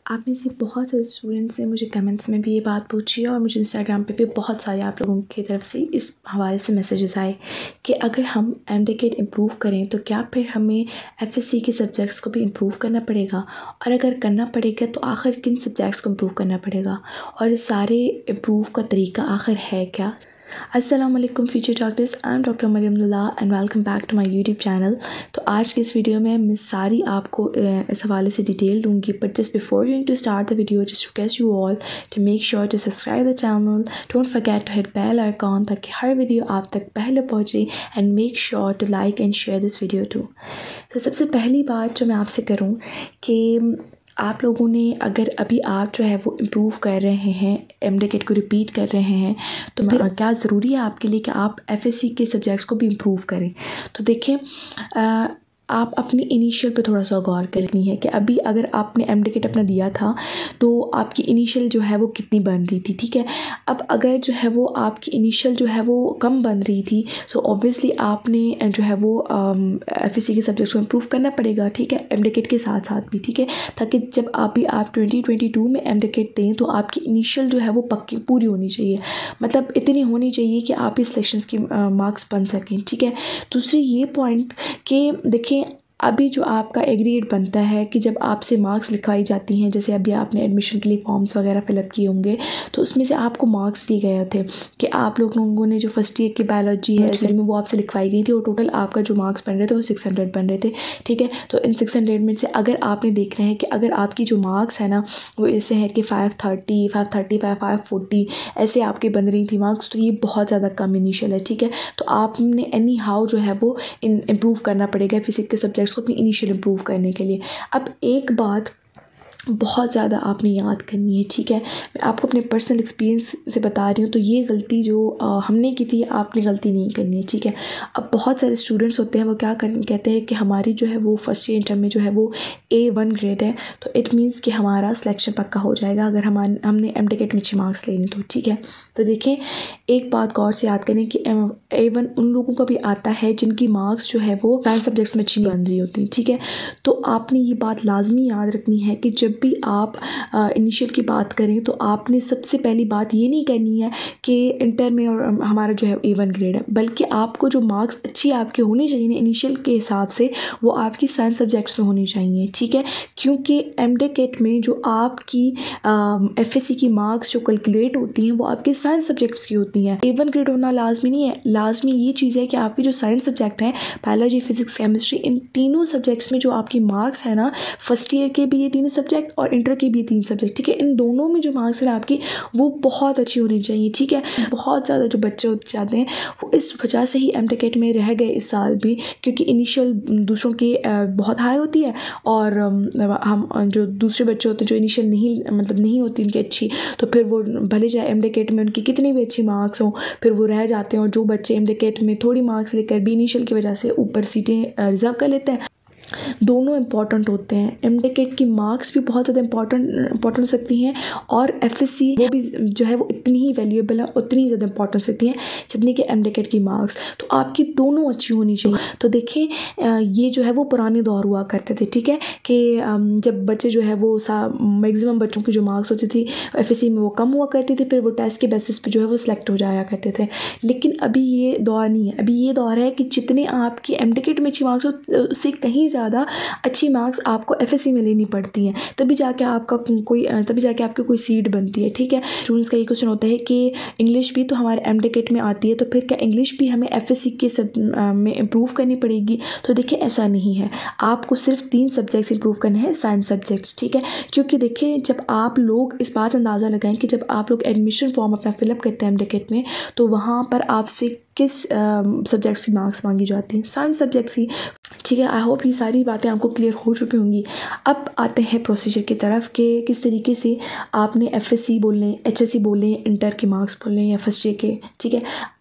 आप में से बहुत सारे स्टूडेंट्स ने मुझे कमेंट्स में भी ये बात पूछी है और मुझे इंस्टाग्राम पे भी बहुत सारे आप लोगों की तरफ से इस हवाले से मैसेजेस आए कि अगर हम MDCAT इम्प्रूव करें तो क्या फिर हमें FSC के सब्जेक्ट्स को भी इम्प्रूव करना पड़ेगा, और अगर करना पड़ेगा तो आखिर किन सब्जेक्ट्स को इम्प्रूव करना पड़ेगा, और इस सारे इम्प्रूव का तरीका आखिर है क्या। अस्सलाम वालेकुम future doctors, I am doctor Mariam Abdullah and welcome back to my YouTube channel. तो आज की इस वीडियो में मैं सारी आपको इस हवाले से डिटेल दूंगी, but just before going to start the video just request you all to make sure to subscribe the channel, don't forget to hit bell icon ताकि हर वीडियो आप तक पहले पहुँचे, and make sure to like and share this video too. तो सबसे पहली बात जो मैं आपसे करूँ कि आप लोगों ने अगर अभी आप जो है वो इम्प्रूव कर रहे हैं, MDCAT को रिपीट कर रहे हैं, तो फिर क्या ज़रूरी है आपके लिए कि आप FSC के सब्जेक्ट्स को भी इम्प्रूव करें। तो देखें, आप अपनी इनिशियल पे थोड़ा सा गौर करनी है कि अभी अगर आपने MDCAT अपना दिया था तो आपकी इनिशियल जो है वो कितनी बन रही थी, ठीक है। अब अगर जो है वो आपकी इनिशियल जो है वो कम बन रही थी, सो ऑब्वियसली आपने जो है वो FSC के सब्जेक्ट्स को इम्प्रूव करना पड़ेगा, ठीक है, MDCAT के साथ साथ भी, ठीक है, ताकि जब आप 2022 में MDCAT दें तो आपकी इनिशियल जो है वो पक्की पूरी होनी चाहिए, मतलब इतनी होनी चाहिए कि आप इस सिलेक्शंस की मार्क्स बन सकें, ठीक है। दूसरी ये पॉइंट कि देखिए अभी जो आपका एग्रीड बनता है कि जब आपसे मार्क्स लिखवाई जाती हैं, जैसे अभी आपने एडमिशन के लिए फॉर्म्स वगैरह फिलअप किए होंगे, तो उसमें से आपको मार्क्स दिए गए थे कि आप लोगों ने जो फर्स्ट ईयर की बायोलॉजी है में वो आपसे लिखवाई गई थी, और टोटल आपका जो मार्क्स बन रहे थे वो 600 बन रहे थे, ठीक है। तो इन 600 में से अगर आपने देख रहे हैं कि अगर आपकी जो मार्क्स है ना वो ऐसे हैं कि 530, 535, 540 ऐसे आपके बन रही थी मार्क्स, तो ये बहुत ज़्यादा कम इनिशियल है, ठीक है। तो आपने एनी हाउ जो है वो इम्प्रूव करना पड़ेगा फिजिक्स के सब्जेक्ट्स को अपनी इनिशियल इम्प्रूव करने के लिए। अब एक बात बहुत ज़्यादा आपने याद करनी है, ठीक है, मैं आपको अपने पर्सनल एक्सपीरियंस से बता रही हूँ, तो ये गलती जो हमने की थी आपने गलती नहीं करनी है, ठीक है। अब बहुत सारे स्टूडेंट्स होते हैं वो क्या कहते हैं कि हमारी जो है वो फर्स्ट ईयर इंटर में जो है वो A1 ग्रेड है, तो इट मीन्स कि हमारा सिलेक्शन पक्का हो जाएगा अगर हमने MDCAT में अच्छे मार्क्स लेने तो, ठीक है। तो देखें, एक बात गौर से याद करें कि A1 उन लोगों का भी आता है जिनकी मार्क्स जो है वो साइंस सब्जेक्ट्स में अच्छी नहीं बन रही होती, ठीक है। तो आपने ये बात लाजमी याद रखनी है कि जब भी आप इनिशियल की बात करें तो आपने सबसे पहली बात ये नहीं करनी है कि इंटर में और हमारा जो है A1 ग्रेड है, बल्कि आपको जो मार्क्स अच्छी आपके होनी चाहिए ना इनिशियल के हिसाब से, वो आपकी साइंस सब्जेक्ट्स में होनी चाहिए, ठीक है। क्योंकि MDCAT में जो आपकी FSC की मार्क्स जो कैलकुलेट होती हैं वो आपके साइंस सब्जेक्ट्स की होती हैं। A1 ग्रेड होना लाजमी नहीं है, लाजमी ये चीज़ है कि आपकी जो साइंस सब्जेक्ट हैं, बायोलॉजी, फिजिक्स, केमिस्ट्री, इन तीनों सब्जेक्ट्स में जो आपकी मार्क्स है ना, फर्स्ट ईयर के भी ये तीन सब्जेक्ट और इंटर के भी 3 सब्जेक्ट, ठीक है, इन दोनों में जो मार्क्स है आपकी वो बहुत अच्छी होनी चाहिए, ठीक है। बहुत ज़्यादा जो बच्चे होते जाते हैं वो इस वजह से ही MDCAT में रह गए इस साल भी, क्योंकि इनिशियल दूसरों की बहुत हाई होती है, और हम जो दूसरे बच्चे होते हैं जो इनिशियल नहीं होती उनकी अच्छी, तो फिर वो भले जाए MDCAT में उनकी कितनी भी अच्छी मार्क्स हों, फिर वो रह जाते हैं, और जो बच्चे MDCAT में थोड़ी मार्क्स लेकर भी इनिशियल की वजह से ऊपर सीटें रिजर्व कर लेते हैं, दोनों इम्पॉर्टेंट होते हैं। MDCAT की मार्क्स भी बहुत ज़्यादा इम्पॉर्टेंट हो सकती हैं, और FSC वो भी जो है वो इतनी ही वैल्यूएबल है, उतनी ही ज़्यादा इम्पॉर्टेंट हो सकती हैं जितनी कि MDCAT की मार्क्स। तो आपकी दोनों अच्छी होनी चाहिए। तो देखें, ये जो है वो पुराने दौर हुआ करते थे, ठीक है, कि जब बच्चे जो है वो मैक्सिमम बच्चों की जो मार्क्स होती थी FSC में वो कम हुआ करती थी, फिर वो टेस्ट के बेसिस पे जो है वो सिलेक्ट हो जाया करते थे। लेकिन अभी ये दौर नहीं है, अभी ये दौर है कि जितने आपकी MDCAT में अच्छी मार्क्स हो उससे कहीं ज़्यादा अच्छी मार्क्स आपको FSC में लेनी पड़ती हैं, तभी जाके आपकी कोई सीट बनती है, ठीक है। स्टूडेंट्स का ये क्वेश्चन होता है कि इंग्लिश भी तो हमारे MDCAT में आती है, तो फिर क्या इंग्लिश भी हमें FSC के में इम्प्रूव करनी पड़ेगी। तो देखिए ऐसा नहीं है, आपको सिर्फ 3 सब्जेक्ट्स इम्प्रूव करने हैं, साइंस सब्जेक्ट्स, ठीक है। क्योंकि देखिए जब आप लोग इस बात से अंदाज़ा लगाएं कि जब आप लोग एडमिशन फॉर्म अपना फिलअप करते हैं MDCAT में, तो वहाँ पर आपसे किस सब्जेक्ट्स की मार्क्स मांगी जाती हैं, साइंस सब्जेक्ट्स की, ठीक है। आई होप ये सारी बातें आपको क्लियर हो चुकी होंगी। अब आते हैं प्रोसीजर की तरफ कि किस तरीके से आपने FSC बोल लें, HSC बोल लें, इंटर के मार्क्स बोल लें या फर्स्ट ईयर के, ठीक है।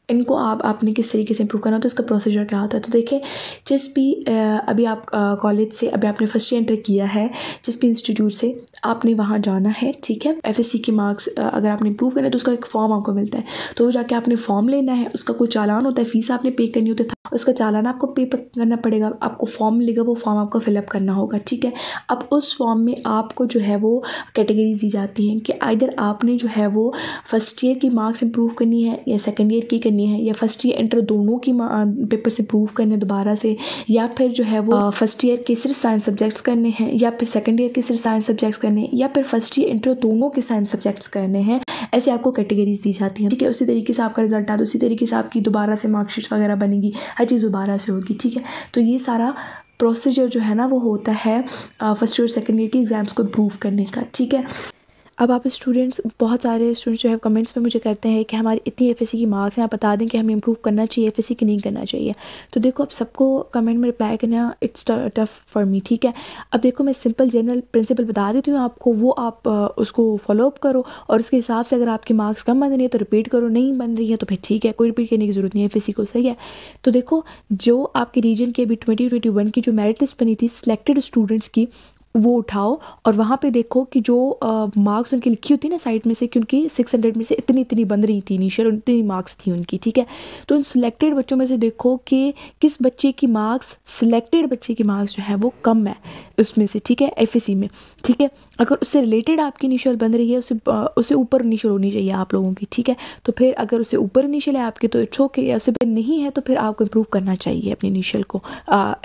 इनको आपने किस तरीके से इम्प्रूव करना, तो इसका प्रोसीजर क्या होता है। तो देखिए, जिस भी अभी आप कॉलेज से अभी आपने फर्स्ट ईयर एंटर किया है, जिस भी इंस्टीट्यूट से आपने वहाँ जाना है, ठीक है। FSC के मार्क्स अगर आपने इम्प्रूव करना है तो उसका एक फॉर्म आपको मिलता है, तो वो जाके आपने फॉर्म लेना है, उसका कोई चालान होता है, फीस आपने पे करनी होती है, उसका चालान आपको पे करना पड़ेगा, आपको फॉर्म मिलेगा, वो फॉर्म आपको फिलअप करना होगा, ठीक है। अब उस फॉर्म में आपको जो है वो कैटेगरीज दी जाती हैं कि आइदर आपने जो है वो फर्स्ट ईयर की मार्क्स इंप्रूव करनी है या सेकंड ईयर की करनी है, या फर्स्ट ईयर इंटर दोनों की पेपर से प्रूव करने दोबारा से, या फिर जो है वो फर्स्ट ईयर के सिर्फ साइंस सब्जेक्ट्स करने हैं, या फिर सेकंड ईयर के सिर्फ साइंस सब्जेक्ट्स करने हैं, या फिर फर्स्ट ईयर इंटर दोनों के साइंस सब्जेक्ट्स करने हैं। ऐसे आपको कैटेगरीज दी जाती हैं, ठीक है। उसी तरीके से आपका रिजल्ट आता है, उसी तरीके से आपकी दोबारा से मार्कशीट वगैरह बनेगी, हर चीज़ दोबारा से होगी, ठीक है। तो ये सारा प्रोसीजर जो है ना वो होता है फर्स्ट ईयर सेकंड ईयर के एग्ज़ाम्स को इम्प्रूव करने का, ठीक है। अब आप स्टूडेंट्स, बहुत सारे स्टूडेंट्स जो है कमेंट्स में मुझे कहते हैं कि हमारी इतनी FSC की मार्क्स हैं, आप बता दें कि हमें इंप्रूव करना चाहिए FSC की नहीं करना चाहिए। तो देखो, अब सबको कमेंट में रिप्लाई करना इट्स टफ फॉर मी, ठीक है। अब देखो, मैं सिंपल जनरल प्रिंसिपल बता देती हूँ आपको, वो आप उसको फॉलो अप करो और उसके हिसाब से अगर आपकी मार्क्स कम बन रही है तो रिपीट करो, नहीं बन रही है तो फिर ठीक है, कोई रिपीट करने की ज़रूरत नहीं है FSC को, सही है। तो देखो, जो आपके रीजन की अभी 2021 की जो मेरिट लिस्ट बनी थी सिलेक्टेड स्टूडेंट्स की, वो उठाओ और वहाँ पे देखो कि जो मार्क्स उनकी लिखी होती है ना साइड में से, क्योंकि 600 में से इतनी इतनी बन रही थी इनिशियल, इतनी मार्क्स थी उनकी, ठीक है। तो उन सिलेक्टेड बच्चों में से देखो कि किस बच्चे की मार्क्स, सिलेक्टेड बच्चे की मार्क्स जो है वो कम है उसमें से, ठीक है, FSC में, ठीक है। अगर उससे रिलेटेड आपकी इनिशियल बन रही है, उससे ऊपर इनिशियल होनी चाहिए आप लोगों की, ठीक है। तो फिर अगर उससे ऊपर इनिशियल है आपकी तो इट्स ओके, या उससे नहीं है तो फिर आपको इम्प्रूव करना चाहिए अपनी इनिशियल को,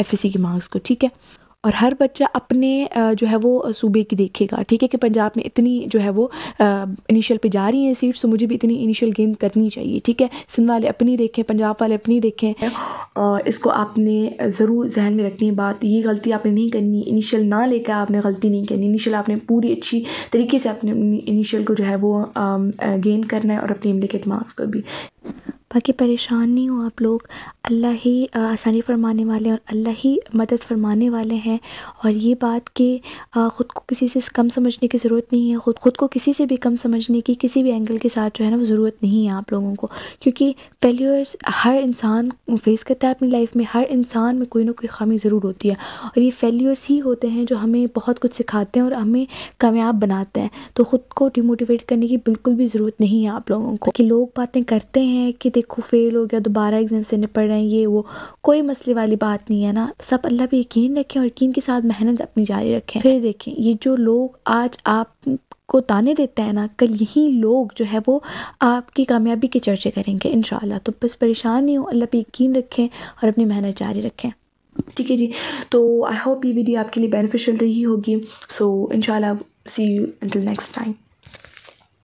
FSC की मार्क्स को, ठीक है। और हर बच्चा अपने जो है वो सूबे की देखेगा, ठीक है, कि पंजाब में इतनी जो है वो इनिशियल पे जा रही हैं सीट्स, तो मुझे भी इतनी इनिशियल गेन करनी चाहिए, ठीक है। सिंध वाले अपनी देखें, पंजाब वाले अपनी देखें, और इसको आपने ज़रूर जहन में रखनी है बात, ये गलती आपने नहीं करनी, इनिशियल ना लेकर आपने गलती नहीं करनी, इनिशियल आपने पूरी अच्छी तरीके से अपने इनिशियल को जो है वो गेन करना है और अपने इम्प्लीकेट मार्क्स को भी। बाकी परेशान नहीं हो आप लोग, अल्लाह ही आसानी फरमाने वाले हैं और अल्लाह ही मदद फरमाने वाले हैं। और ये बात कि ख़ुद को किसी से कम समझने की ज़रूरत नहीं है, ख़ुद को किसी से भी कम समझने की किसी भी एंगल के साथ जो है ना वो ज़रूरत नहीं है आप लोगों को, क्योंकि फेल्यूर्स हर इंसान फेस करता है अपनी लाइफ में, हर इंसान में कोई ना कोई खामी ज़रूर होती है, और ये फेल्यूर्स ही होते हैं जो हमें बहुत कुछ सिखाते हैं और हमें कामयाब बनाते हैं। तो ख़ुद को डिमोटिवेट करने की बिल्कुल भी ज़रूरत नहीं है आप लोगों को। कि लोग बातें करते हैं कि देखो फेल हो गया, दोबारा एग्ज़ाम से निपट रहे हैं, ये वो, कोई मसले वाली बात नहीं है ना। सब अल्लाह पे यकीन रखें और यकीन के साथ मेहनत अपनी जारी रखें। फिर देखें, ये जो लोग आज आप को ताने देते हैं ना, कल यही लोग जो है वो आपकी कामयाबी के चर्चे करेंगे इंशाल्लाह। तो बस परेशान नहीं हो, अल्लाह पे यकीन रखें और अपनी मेहनत जारी रखें, ठीक है जी। तो आई होप ये वीडियो आपके लिए बेनिफिशियल रही होगी। सो इंशाल्लाह सी यू अंटिल नेक्स्ट टाइम।